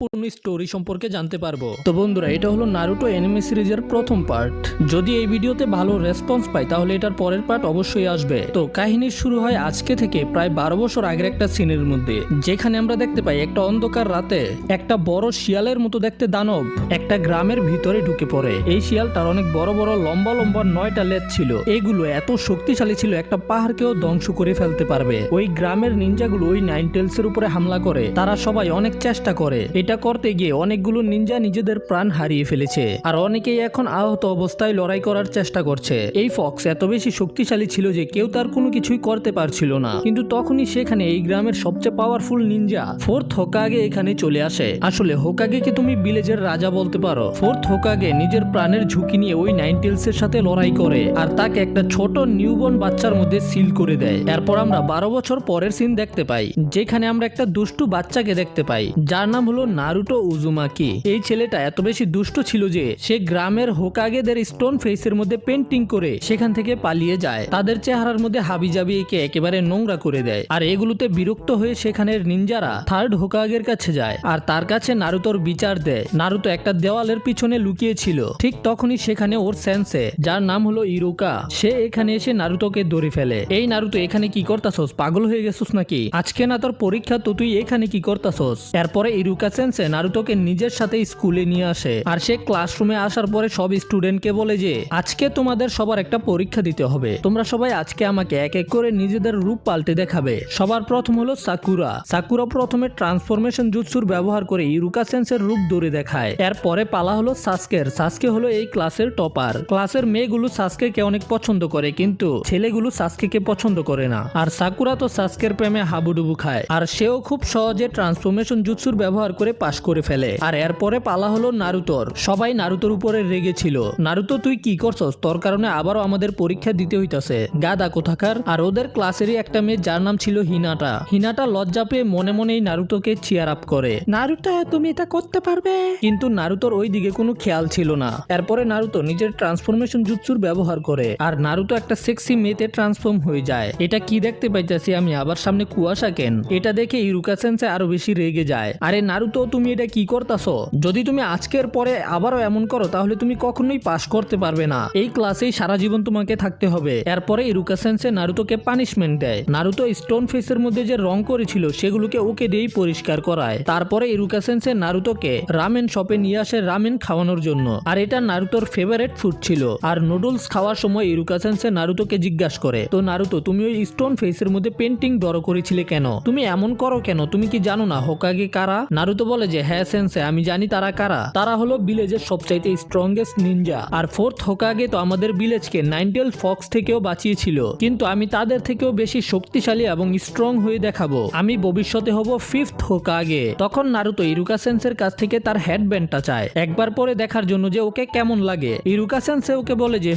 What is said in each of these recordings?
সম্পূর্ণ স্টোরি সম্পর্কে জানতে পারবো। তো বন্ধুরা, এটা হলো নারুটো অ্যানিমে সিরিজের প্রথম পার্ট। যদি এই ভিডিওতে ভালো রেসপন্স পাই তাহলে এটার পরের পার্ট অবশ্যই আসবে। তো কাহিনীর শুরু হয় আজকে থেকে প্রায় 12 বছর আগের একটা সিনের মধ্যে, যেখানে আমরা দেখতে পাই একটা অন্ধকার রাতে একটা বড় শিয়ালের মতো দেখতে দানব একটা গ্রামের ভিতরে ঢুকে পড়ে। এই শিয়ালটার অনেক বড় বড় লম্বা লম্বা 9টা লেজ ছিল। এগুলো এত শক্তিশালী ছিল একটা পাহাড়কেও ধ্বংস করে ফেলতে পারবে। ওই গ্রামের নিনজাগুলো ওই নাইন টেলসের উপরে হামলা করে। তারা সবাই অনেক চেষ্টা করে, এটা করতে গিয়ে অনেকগুলো নিনজা নিজেদের প্রাণ হারিয়ে ফেলেছে, আর অনেকেই এখন আহত অবস্থায় লড়াই করার চেষ্টা করছে। এই ফক্স এত বেশি শক্তিশালী ছিল যে কেউ তার কোনো কিছুই করতে পারছিল না। কিন্তু তখনই সেখানে এই গ্রামের সবচেয়ে পাওয়ারফুল নিনজা ফোর্থ হোকাগে এখানে চলে আসে। আসলে হোকাগেকে তুমি ভিলেজের রাজা বলতে পারো। ফোর্থ হোকাগে নিজের প্রাণের ঝুঁকি নিয়ে ওই নাইন টেলসের সাথে লড়াই করে আর তাকে একটা ছোট নিউবর্ন বাচ্চার মধ্যে সিল করে দেয়। এরপর আমরা 12 বছর পরের সিন দেখতে পাই, যেখানে আমরা একটা দুষ্টু বাচ্চাকে দেখতে পাই যার নাম হলো নারুটো উজুমাকি। এই ছেলেটা এত বেশি দুষ্ট ছিল যে সে গ্রামের হোকাগেদের স্টোন ফেসের মধ্যে পেন্টিং করে সেখান থেকে পালিয়ে যায়। তাদের চেহারার মধ্যে হাবিজাবি একে একেবারে নোংরা করে দেয়। আর এগুলোতে বিরক্ত হয়ে সেখানের নিনজারা থার্ড হোকাগের কাছে যায় আর তার কাছে নারুতোর বিচার দেয়। নারুতো একটা দেওয়ালের পিছনে লুকিয়ে ছিল। ঠিক তখনই সেখানে ওর সেন্সে, যার নাম হলো ইরুকা, সে এখানে এসে নারুতোকে ধরে ফেলে। এই নারুতো, এখানে কি করতাছস? পাগল হয়ে গেছিস নাকি? আজকে না তোর পরীক্ষা, তো তুই এখানে কি করতাছস? এরপরে ইরুকা সেন্সে নারুতোকে নিজের সাথে স্কুলে নিয়ে আসে আর সে ক্লাসরুমে আসার পরে সব স্টুডেন্টকে বলে যে আজকে তোমাদের সবার একটা পরীক্ষা দিতে হবে। তোমরা সবাই আজকে আমাকে এক এক করে নিজেদের রূপ পাল্টে দেখাবে। সবার প্রথম হলো সাকুরা। সাকুরা প্রথমে ট্রান্সফরমেশন জুৎসুর ব্যবহার করে ইরুকা সেন্সের রূপ ধরে দেখায়। এরপরে পালা হলো সাসকের। সাসকে হলো এই ক্লাসের টপার। ক্লাসের মেয়েগুলো সাসকেকে অনেক পছন্দ করে, কিন্তু ছেলেগুলো সাসকেকে পছন্দ করে না। আর সাকুরা তো সাসকের প্রেমে হাবুডুবু খায়, আর সেও খুব সহজে ট্রান্সফরমেশন জুৎসুর ব্যবহার করে পাশ করে ফেলে। আর এরপরে পালা হলো নারুতোর। সবাই নারুতোর উপরে রেগে ছিল। নারুতো, তুই কি করছস? তোর কারণে আবারও আমাদের পরীক্ষা দিতে হইতাছে, গাদা কোথাকার। আর ওদের ক্লাসেরই একটা মেয়ে যার নাম ছিল হিনাটা। হিনাটা লজ্জা পেয়ে মনে মনেই নারুতোকে চিয়ার আপ করে, নারুতো তুমি এটা করতে পারবে। কিন্তু নারুতোর ওই দিকে কোনো খেয়াল ছিল না। এরপরে নারুতো নিজের ট্রান্সফরমেশন জুৎসুর ব্যবহার করে আর নারুতো একটা সেক্সি মেয়েতে ট্রান্সফর্ম হয়ে যায়। এটা কি দেখতে পাইতেছি আমি? আবার সামনে কুয়াশা কেন? এটা দেখে ইরুকা সেন্সে আরো বেশি রেগে যায়। আরে নারুতো, তুমি এটা কি করতাছো? যদি তুমি আজকের পরে আবারও এমন করো তাহলে তুমি কখনোই পাস করতে পারবে না। এই ক্লাসেই সারা জীবন তোমাকে থাকতে হবে। এরপরে ইরুকা সেন্সে নারুতোকে পানিশমেন্ট দেয়। নারুতো স্টোন ফেসের মধ্যে যে রং করেছিল সেগুলোকে ওকে দিয়েই পরিষ্কার করায়। তারপরে ইরুকা সেন্সে নারুতোকে রামেন শপে নিয়ে আসে রামেন খাওয়ানোর জন্য। আর এটা নারুতোর ফেভারিট ফুড ছিল। আর নুডলস খাওয়ার সময় ইরুকা সেন্সে নারুতোকে জিজ্ঞাসা করে, তো নারুতো, তুমি ওই স্টোন ফেসের মধ্যে পেন্টিং ড্র করেছিলে কেন? তুমি এমন করো কেন? তুমি কি জানো না হোকাগে কারা? নারুতো বলে যে হ্যাঁ সেন্সে, আমি জানি তারা কারা। তারা হলো ভিলেজের সবচাইতে স্ট্রংগেস্ট নিনজা। আর ফোর্থ হোকাগে তো আমাদের ভিলেজকে নাইনটেল ফক্স থেকেও বাঁচিয়েছিল, কিন্তু আমি তাদের থেকেও বেশি শক্তিশালী এবং স্ট্রং হয়ে দেখাবো। আমি ভবিষ্যতে হব ফিফথ হোকাগে। তখন নারুতো ইরুকা সেন্সের কাছ থেকে তার হেডব্যান্ডটা চায় একবার পরে দেখার জন্য যে ওকে কেমন লাগে। ইরুকা সেন্সে ওকে বলে যে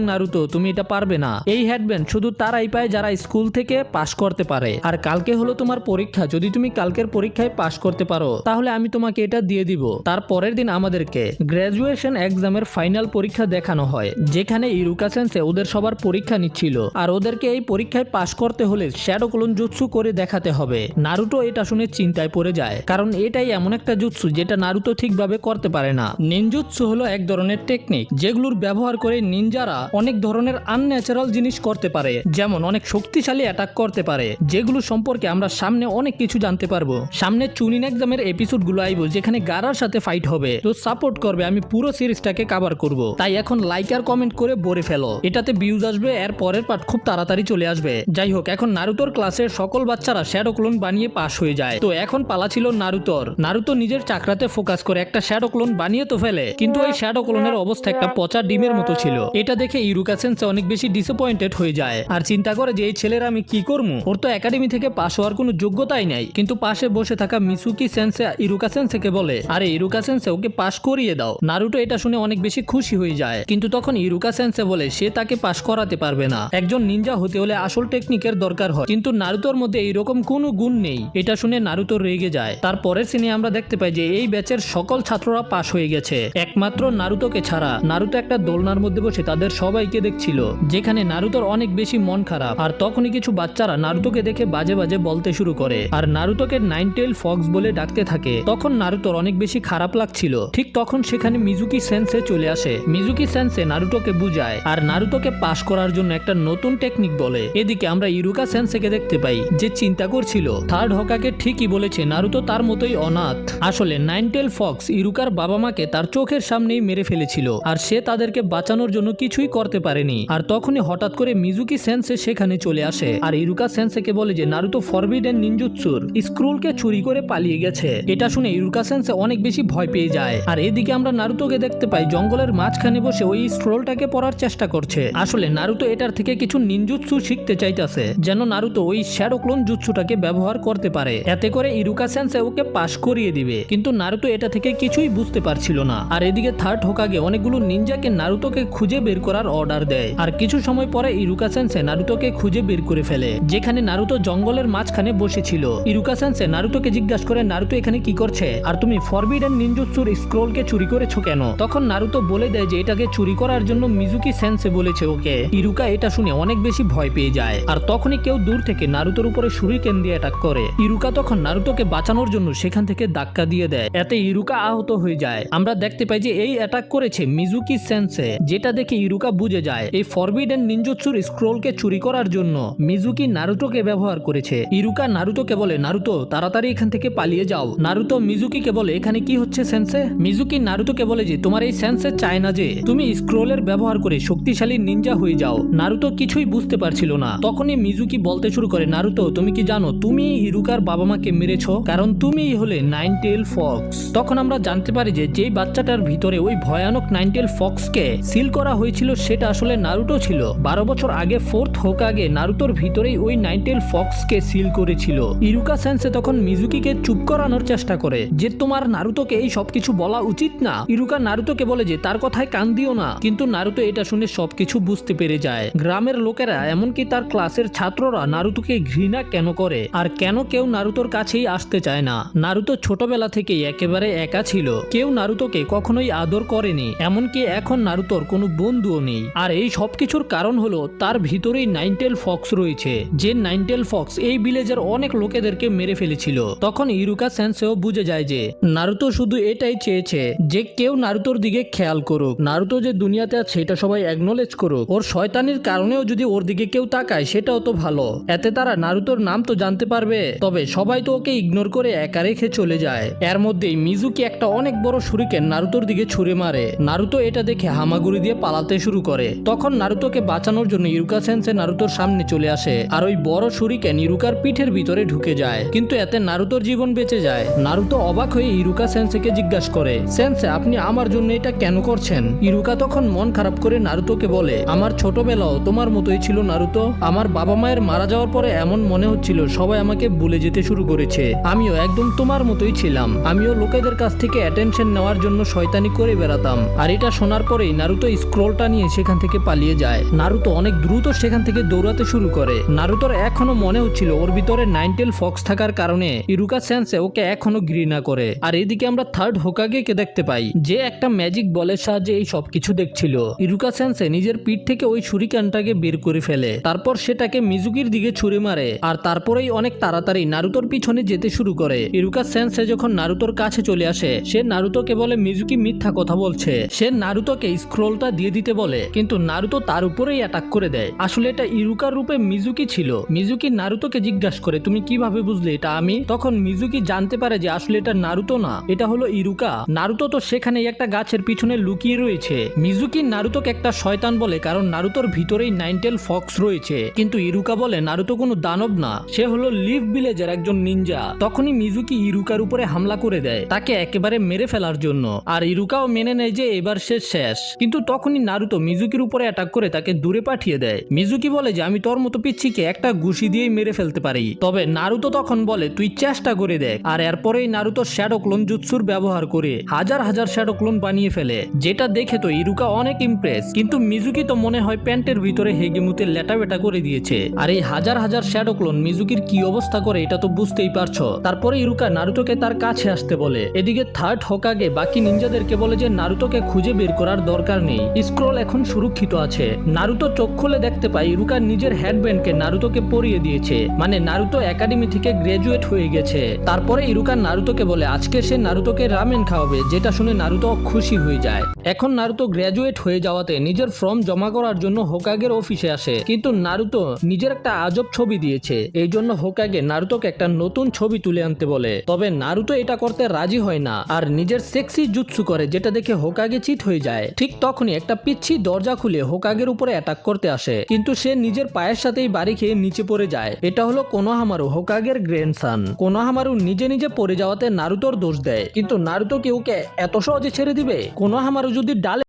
নারুতো, তুমি এটা পারবে না। এই হেডব্যান্ড শুধু তারাই পায় যারা স্কুল থেকে পাশ করতে পারে। আর কালকে হলো তোমার পরীক্ষা, যদি তুমি কালকের পরীক্ষায় পাশ করতে পারো তাহলে আমি তোমাকে এটা দিয়ে দিব। তার পরের দিন আমাদেরকে গ্রাজুয়েশন এক্সামের ফাইনাল পরীক্ষা দেখানো হয়, যেখানে ইরুকা সেন্সে ওদের সবার পরীক্ষা নিচ্ছিল। আর ওদেরকে এই পরীক্ষায় পাশ করতে হলে শ্যাডো ক্লোন জুৎসু করে দেখাতে হবে। নারুতো এটা শুনে চিন্তায় পড়ে যায়, কারণ এটাই এমন একটা জুৎসু যেটা নারুতো ঠিকভাবে করতে পারে না। নিনজুৎসু হলো এক ধরনের টেকনিক যেগুলোর ব্যবহার করে নিনজারা অনেক ধরনের আনন্যাচারাল জিনিস করতে পারে, যেমন অনেক শক্তিশালী অ্যাটাক করতে পারে, যেগুলো সম্পর্কে আমরা সামনে অনেক কিছু জানতে পারবো। সামনে চুনিন এক্সামের এপিসোড গুলো আইবো যেখানে গারার সাথে ফাইট হবে। তো সাপোর্ট করবে, আমি পুরো সিরিজটাকে কভার করব। তাই এখন লাইক আর কমেন্ট করে ভরে ফেলো, এটাতে ভিউজ আসবে। এর পরের পার্ট খুব তাড়াতাড়ি চলে আসবে। যাই হোক, এখন নারুতোর ক্লাসের সকল বাচ্চারা শ্যাডো ক্লোন বানিয়ে পাস হয়ে যায়। তো এখন পালা ছিল নারুতোর। নারুতো নিজের চাকরাতে ফোকাস করে একটা শ্যাডো ক্লোন বানিয়ে তো ফেলে, কিন্তু ওই শ্যাডো ক্লোনের অবস্থা একটা পচা ডিমের মতো ছিল। এটা দেখে ইরুকা সেন্সে অনেক বেশি ডিসঅ্যাপয়েন্টেড হয়ে যায় আর চিন্তা করে যে এই ছেলের আমি কি করবো? ওর তো একাডেমি থেকে পাস হওয়ার কোনো যোগ্যতাই নাই। কিন্তু পাশে বসে থাকা মিসুকি সেন্সে ইরুকা সেন্সেকে বলে, আরে ইরুকা সেন্সে, ওকে পাস করিয়ে দাও। নারুতো এটা শুনে অনেক বেশি খুশি হয়ে যায়, কিন্তু তখন ইরুকা সেন্সে বলে সে তাকে পাস করাতে পারবে না। একজন নিনজা হতে হলে আসল টেকনিকের দরকার হয়, কিন্তু নারুতোর মধ্যে এইরকম কোনো গুণ নেই। এটা শুনে নারুতো রেগে যায়। তারপরের সিনে আমরা দেখতে পাই যে এই ব্যাচের সকল ছাত্ররা পাস হয়ে গেছে, একমাত্র নারুতোকে ছাড়া। নারুতো একটা দোলনার মধ্যে বসে তাদের সবাইকে দেখছিল, যেখানে নারুতোর অনেক বেশি মন খারাপ। আর তখনই কিছু বাচ্চারা নারুতোকে দেখে বাজে বাজে বলতে শুরু করে আর নারুতোকে নাইনটেল ফক্স বলে ডাকতে থাকে। থাকে। তখন নারুতোর অনেক বেশি খারাপ লাগছিল। ঠিক তখন সেখানে মিজুকি সেন্সে চলে আসে। মিজুকি সেন্সে নারুতোকে বুঝায় আর নারুতোকে পাস করার জন্য একটা নতুন টেকনিক বলে। এদিকে আমরা ইরুকা সেন্সেকে দেখতে পাই যে চিন্তা করছিল থার্ড হোকাগে ঠিকই বলেছে, নারুতো তার মতোই অনাথ। আসলে নাইনটেল ফক্স ইরুকার বাবা মাকে তার চোখের সামনেই মেরে ফেলেছিল আর সে তাদেরকে বাঁচানোর জন্য কিছুই করতে পারেনি। আর তখনই হঠাৎ করে মিজুকি সেন্সে সেখানে চলে আসে আর ইরুকা সেন্সেকে বলে যে নারুতো ফরবিডেন নিনজুৎসুর স্ক্রোলকে চুরি করে পালিয়ে গেছে। এটা শুনে ইরুকা সেন্সে অনেক বেশি ভয় পেয়ে যায়। আর এদিকে আমরা নারুতোকে দেখতে পাই জঙ্গলের মাঝখানে বসে ওই স্ক্রোলটাকে পড়ার চেষ্টা করছে। আসলে নারুতো এটার থেকে কিছু নিনজুৎসু শিখতে চাইতেছে যেন নারুতো ওই শ্যাডো ক্লোন জুৎসুটাকে ব্যবহার করতে পারে, এতে করে ইরুকা সেন্সে ওকে পাশ করিয়ে দিবে। কিন্তু নারুতো এটা থেকে কিছুই বুঝতে পারছিল না। আর এদিকে থার্ড হোকাগে অনেকগুলো নিনজাকে নারুতোকে খুঁজে বের করার অর্ডার দেয়। আর কিছু সময় পরে ইরুকা সেন্সে নারুতোকে খুঁজে বের করে ফেলে যেখানে নারুতো জঙ্গলের মাঝখানে বসেছিল। ইরুকা সেন্সে নারুতোকে জিজ্ঞাসা করে নারুতো এখানে কি করছে আর তুমি ফরবিডেন নিনজুৎসুর স্ক্রোলকে চুরি করেছো কেন? তখন নারুতো বলে দেয় যে এটাকে চুরি করার জন্য মিজুকি সেন্সে বলেছে ওকে। ইরুকা এটা শুনে অনেক বেশি ভয় পেয়ে যায়। আর তখনই কেউ দূর থেকে নারুতোর উপরে শুরিকেন দিয়ে অ্যাটাক করে। ইরুকা তখন নারুতোকে বাঁচানোর জন্য সেখান থেকে ধাক্কা দিয়ে দেয়, এতে ইরুকা আহত হয়ে যায়। আমরা দেখতে পাই যে এই অ্যাটাক করেছে মিজুকি সেন্সে, যেটা দেখে ইরুকা বুঝে যায় এই ফরবিডেন নিনজুৎসুর স্ক্রোলকে চুরি করার জন্য মিজুকি নারুতোকে ব্যবহার করেছে। ইরুকা নারুতোকে বলে নারুতো তাড়াতাড়ি এখান থেকে পালিয়ে যাও। নারুতো মিজুকিকে বলে এখানে কি হচ্ছে সেন্সে? মিজুকি নারুতোকে বলে যে তোমার এই সেন্সে চায় না যে তুমি স্ক্রোলের ব্যবহার করে শক্তিশালী নিনজা হয়ে যাও। নারুতো কিছুই বুঝতে পারছিল না। তখনই মিজুকি বলতে শুরু করে নারুতো তুমি কি জানো তুমি ইরুকার বাবা মাকে মেরেছো, কারণ তুমিই হলে নাইনটেল ফক্স। তখন আমরা জানতে পারি যে যেই বাচ্চাটার ভিতরে ওই ভয়ানক নাইনটেল ফক্সকে সিল করা হয়েছিল সেটা আসলে নারুতো ছিল। 12 বছর আগে ফোর্থ হোকাগে নারুতোর ভিতরেই ওই নাইনটেল ফক্সকে সিল করেছিল। ইরুকা সেন্সে তখন মিজুকিকে চুপ করানোর চেষ্টা করে যে তোমার নারুতোকে এই সবকিছু বলা উচিত না। ইরুকা নারুতোকে বলে যে তার কথায় কান দিও না। কিন্তু নারুতো এটা শুনে সবকিছু বুঝতে পেরে যায়। গ্রামের লোকেরা এমনকি তার ক্লাসের ছাত্ররা নারুতোকে ঘৃণা কেন করে আর কেন কেউ নারুতোর কাছেই আসতে চায় না। নারুতো ছোটবেলা থেকেই একেবারে একা ছিল, কেউ নারুতোকে কখনোই আদর করেনি, এমনকি এখন নারুতোর কোনো বন্ধুও নেই। আর এই সবকিছুর কারণ হলো তার ভিতরেই নাইনটেল ফক্স রয়েছে, যে নাইনটেল ফক্স এই ভিলেজের অনেক লোকেদেরকে মেরে ফেলেছিল। তখন ইরুকা সেন্সেও বুঝে যায় যে নারুতো শুধু এটাই চেয়েছে যে কেউ নারুতোর দিকে খেয়াল করুক, নারুতো যে দুনিয়াতে আছে এটা সবাই অ্যাকনলেজ করুক। ওর শয়তানির কারণেও যদি ওর দিকে কেউ তাকায় সেটাও তো ভালো, এতে তারা নারুতোর নাম তো জানতে পারবে। তবে সবাই তো ওকে ইগনোর করে একা রেখে চলে যায়। এর মধ্যেই মিজুকি একটা অনেক বড় শুরিকেন নারুতোর দিকে ছুঁড়ে মারে। নারুতো এটা দেখে হামাগুড়ি দিয়ে পালাতে শুরু করে। তখন নারুতোকে বাঁচানোর জন্য ইরুকা সেন্সে নারুতোর সামনে চলে আসে আর ওই বড় শুরিকেন ইরুকার পিঠের ভিতরে ঢুকে যায়, কিন্তু এতে নারুতোর জীবন বেঁচে যায়। নারুতো অবাক হয়ে ইরুকা সেন্সেকে জিজ্ঞাসা করে সেন্সে আপনি আমার জন্য এটা কেন করছেন? ইরুকা তখন মন খারাপ করে নারুতোকে বলে আমার ছোটবেলাও তোমার মতোই ছিল নারুতো। আমার বাবা মায়ের মারা যাওয়ার পরে এমন মনে হচ্ছিল সবাই আমাকে ভুলে যেতে শুরু করেছে। আমিও একদম তোমার মতোই ছিলাম, আমিও লোকেদের কাছ থেকে অ্যাটেনশন নেওয়ার জন্য শয়তানি করে বেড়াতাম। আর এটা শোনার পরেই নারুতো স্ক্রোলটা নিয়ে সেখান থেকে পালিয়ে যায়। নারুতো অনেক দ্রুত সেখান থেকে দৌড়াতে শুরু করে। নারুতোর এখনো মনে হচ্ছিল ওর ভিতরে নাইনটেল ফক্স থাকার কারণে ইরুকা সেন্সে ওকে এখনো ঘৃণা করে। আর এদিকে আমরা থার্ড হোকাগেকে দেখতে পাই যে একটা ম্যাজিক বলের সাহায্যে এই সবকিছু দেখছিল। ইরুকা সেন্সে নিজের পিঠ থেকে ওই ছুরিকানটাকে বের করে ফেলে, তারপর সেটাকে মিজুকির দিকে ছুঁড়ে মারে আর তারপরেই অনেক তাড়াতাড়ি নারুতোর পিছনে যেতে শুরু করে। ইরুকা সেন্সে যখন নারুতোর কাছে চলে আসে সে নারুতোকে বলে মিজুকি মিথ্যা কথা বলছে। সে নারুতোকে স্ক্রোলটা দিয়ে দিতে বলে, কিন্তু নারুতো তার উপরেই অ্যাটাক করে দেয়। আসলে এটা ইরুকার রূপে মিজুকি ছিল। মিজুকি নারুতোকে জিজ্ঞাসা করে তুমি কিভাবে বুঝলে এটা আমি? তখন মিজুকি জানতে পারে যে আসলে এটা নারুতো না, এটা হলো ইরুকা। নারুতো তো সেখানে একটা গাছের পিছনে লুকিয়ে রয়েছে। মিজুকি নারুতোকে একটা শয়তান বলে কারণ নারুতোর ভিতরেই নাইনটেল ফক্স রয়েছে, কিন্তু ইরুকা বলে নারুতো কোনো দানব না, সে হলো লিভ ভিলেজের একজন নিনজা। তখনই মিজুকি ইরুকার উপরে হামলা করে দেয় তাকে একেবারে মেরে ফেলার জন্য। আর ইরুকাও মেনে নেয় যে এবার সে শেষ। কিন্তু তখনই নারুতো মিজুকির উপরে অ্যাটাক করে তাকে দূরে পাঠিয়ে দেয়। মিজুকি বলে যে আমি তোর মতো পিচ্ছিকে একটা ঘুষি দিয়েই মেরে ফেলতে পারি। তবে নারুতো তখন বলে তুই চেষ্টা করে দেখ। আর এরপরেই নারুতো শ্যাডো ক্লোন জুৎসুর ব্যবহার করে হাজার হাজার শ্যাডো ক্লোন বানিয়ে ফেলে, যেটা দেখে তো ইরুকা অনেক ইমপ্রেস। কিন্তু মিজুকি তো মনে হয় প্যান্টের ভিতরে হেগেমুতে লেটা বেটা করে দিয়েছে। আর এই হাজার হাজার শ্যাডো ক্লোন মিজুকির কি অবস্থা করে এটা তো বুঝতেই পারছো। তারপরে ইরুকা নারুতোকে তার কাছে আসতে বলে। এদিকে থার্ড হোকাগে বাকি নিনজাদেরকে বলে যে নারুতোকে খুঁজে বের করার দরকার নেই, স্ক্রোল এখন সুরক্ষিত আছে। নারুতো চোখ খুলে দেখতে পায় ইরুকা নিজের হেডব্যান্ডকে নারুতোকে পরিয়ে দিয়েছে, মানে নারুতো একাডেমি থেকে গ্রাজুয়েট হয়ে গেছে। তারপরে ইরুকা সাসুকা নারুতোকে বলে আজকে সে নারুতোকে রামেন খাওয়াবে, যেটা শুনে নারুতো খুশি হয়ে যায়। এখন নারুতো গ্র্যাজুয়েট হয়ে যাওয়াতে নিজের ফর্ম জমা করার জন্য হোকাগের অফিসে আসে, কিন্তু নারুতো নিজের একটা আজব ছবি দিয়েছে, এই জন্য হোকাগে নারুতোকে একটা নতুন ছবি তুলে আনতে বলে। তবে নারুতো এটা করতে রাজি হয় না আর নিজের সেক্সি জুৎসু করে, যেটা দেখে হোকাগে চিট হয়ে যায়। ঠিক তখনই একটা পিচ্ছি দরজা খুলে হোকাগের উপরে অ্যাটাক করতে আসে, কিন্তু সে নিজের পায়ের সাথেই বাড়ি খেয়ে নিচে পড়ে যায়। এটা হলো কোনোহামারু, হোকাগের গ্র্যান্ডসন। কোনোহামারু নিজে নিজে পড়ে যাওয়াতে নারুতোর দোষ দেয়, কিন্তু নারুতো কি ওকে এত সহজে ছেড়ে দিবে? কোনোহামারু যদি ডালে